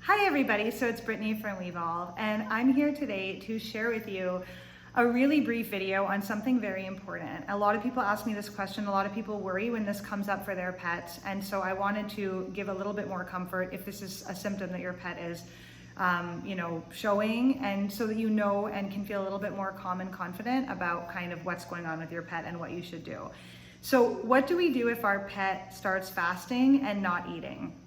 Hi everybody, so it's Brittany from Wevolve, and I'm here today to share with you a really brief video on something very important. A lot of people ask me this question, a lot of people worry when this comes up for their pets, and so I wanted to give a little bit more comfort if this is a symptom that your pet is showing, and so that you know and can feel a little bit more calm and confident about kind of what's going on with your pet and what you should do. So what do we do if our pet starts fasting and not eating?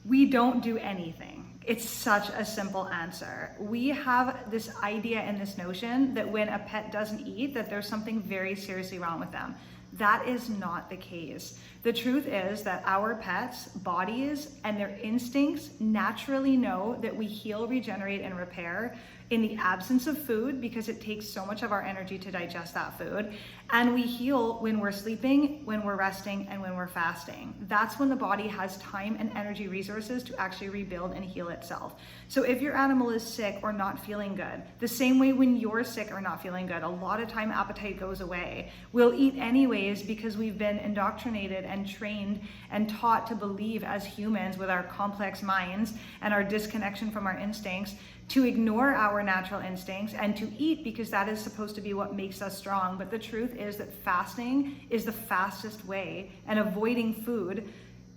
We don't do anything. It's such a simple answer. We have this idea and this notion that when a pet doesn't eat, that there's something very seriously wrong with them. That is not the case. The truth is that our pets' bodies and their instincts naturally know that we heal, regenerate, and repair in the absence of food because it takes so much of our energy to digest that food. And we heal when we're sleeping, when we're resting, and when we're fasting. That's when the body has time and energy resources to actually rebuild and heal itself. So if your animal is sick or not feeling good, the same way when you're sick or not feeling good, a lot of time appetite goes away. We'll eat anyways because we've been indoctrinated and trained and taught to believe as humans with our complex minds and our disconnection from our instincts to ignore our natural instincts and to eat because that is supposed to be what makes us strong. But the truth is that fasting is the fastest way, and avoiding food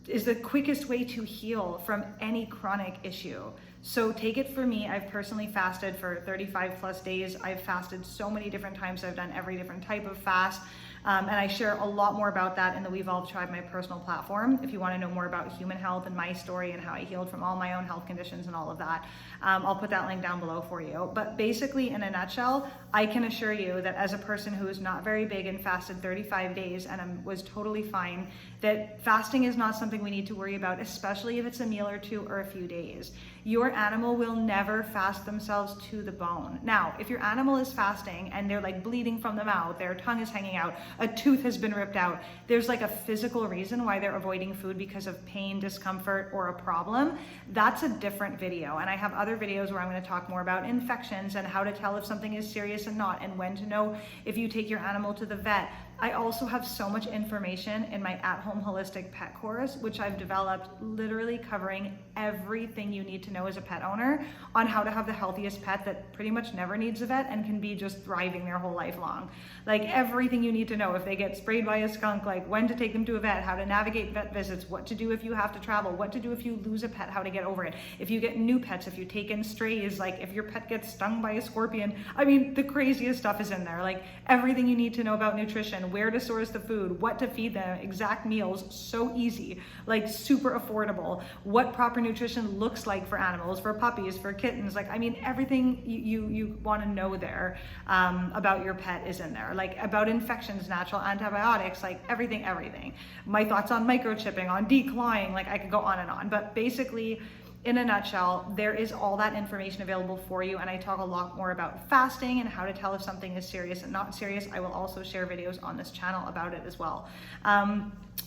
is the quickest way to heal from any chronic issue. So take it from me, I've personally fasted for 35 plus days. I've fasted so many different times. I've done every different type of fast. And I share a lot more about that in the Wevolve Tribe, my personal platform. If you want to know more about human health and my story and how I healed from all my own health conditions and all of that, I'll put that link down below for you. But basically, in a nutshell, I can assure you that as a person who is not very big and fasted 35 days and was totally fine, that fasting is not something we need to worry about, especially if it's a meal or two or a few days. Your animal will never fast themselves to the bone. Now, if your animal is fasting and they're like bleeding from the mouth, their tongue is hanging out, a tooth has been ripped out, there's like a physical reason why they're avoiding food because of pain, discomfort, or a problem, that's a different video. And I have other videos where I'm going to talk more about infections and how to tell if something is serious and not, and when to know if you take your animal to the vet. I also have so much information in my at-home holistic pet course, which I've developed literally covering everything you need to know as a pet owner on how to have the healthiest pet that pretty much never needs a vet and can be just thriving their whole life long. Like everything you need to know if they get sprayed by a skunk, like when to take them to a vet, how to navigate vet visits, what to do if you have to travel, what to do if you lose a pet, how to get over it. If you get new pets, if you take in strays, like if your pet gets stung by a scorpion, I mean, the craziest stuff is in there. Like everything you need to know about nutrition, where to source the food, what to feed them, exact meals, so easy, like super affordable, what proper nutrition looks like for animals, for puppies, for kittens, like, I mean, everything you want to know there about your pet is in there, like about infections, natural antibiotics, like everything. My thoughts on microchipping, on declawing, like I could go on and on, but basically, in a nutshell, there is all that information available for you, and I talk a lot more about fasting and how to tell if something is serious and not serious. I will also share videos on this channel about it as well.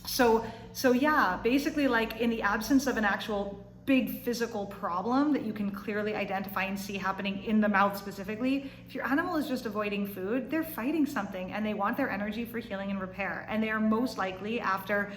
So yeah, basically, like in the absence of an actual big physical problem that you can clearly identify and see happening in the mouth specifically, if your animal is just avoiding food, they're fighting something and they want their energy for healing and repair, and they are most likely after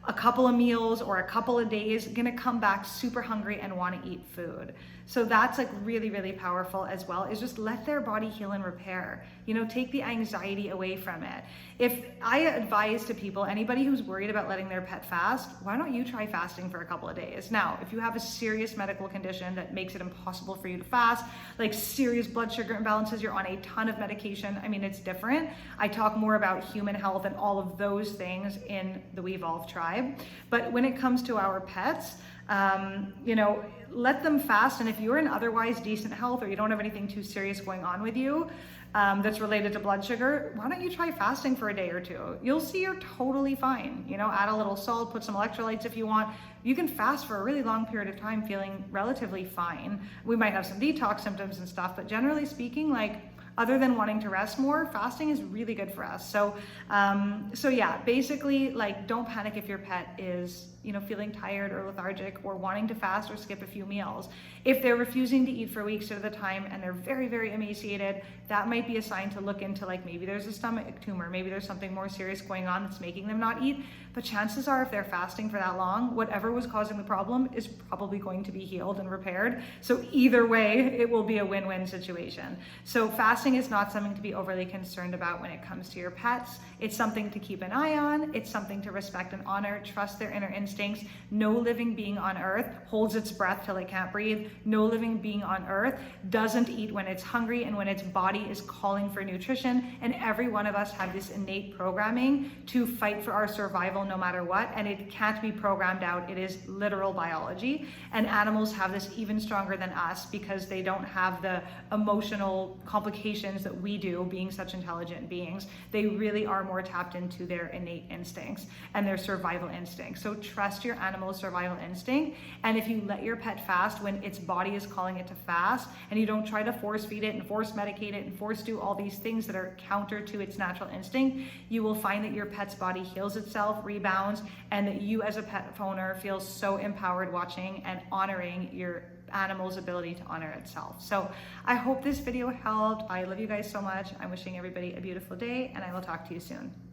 a couple of meals or a couple of days gonna come back super hungry and want to eat food. So that's like really, really powerful as well, is just let their body heal and repair. You know, take the anxiety away from it. If I advise to people, anybody who's worried about letting their pet fast, why don't you try fasting for a couple of days? Now, if you have a serious medical condition that makes it impossible for you to fast, like serious blood sugar imbalances, you're on a ton of medication, I mean, it's different. I talk more about human health and all of those things in the Wevolve Tribe. But when it comes to our pets, let them fast. And if you're in otherwise decent health or you don't have anything too serious going on with you that's related to blood sugar, why don't you try fasting for a day or two? You'll see you're totally fine. You know, add a little salt, put some electrolytes if you want. You can fast for a really long period of time feeling relatively fine. We might have some detox symptoms and stuff, but generally speaking, like, other than wanting to rest more, fasting is really good for us. So yeah, basically, like, don't panic if your pet is feeling tired or lethargic or wanting to fast or skip a few meals. If they're refusing to eat for weeks at a time and they're very, very emaciated, that might be a sign to look into, like maybe there's a stomach tumor, maybe there's something more serious going on that's making them not eat. But chances are, if they're fasting for that long, whatever was causing the problem is probably going to be healed and repaired. So either way, it will be a win-win situation. So fasting is not something to be overly concerned about when it comes to your pets. It's something to keep an eye on. It's something to respect and honor, trust their inner instincts. No living being on earth holds its breath till it can't breathe. No living being on earth doesn't eat when it's hungry and when its body is calling for nutrition. And every one of us have this innate programming to fight for our survival no matter what, and it can't be programmed out. It is literal biology, and animals have this even stronger than us because they don't have the emotional complications that we do, being such intelligent beings. They really are more tapped into their innate instincts and their survival instincts. So trust your animal's survival instinct, and if you let your pet fast when its body is calling it to fast, and you don't try to force feed it and force medicate it and force do all these things that are counter to its natural instinct, you will find that your pet's body heals itself, rebounds, and that you as a pet owner feel so empowered watching and honoring your animal's ability to honor itself. So I hope this video helped. I love you guys so much. I'm wishing everybody a beautiful day, and I will talk to you soon.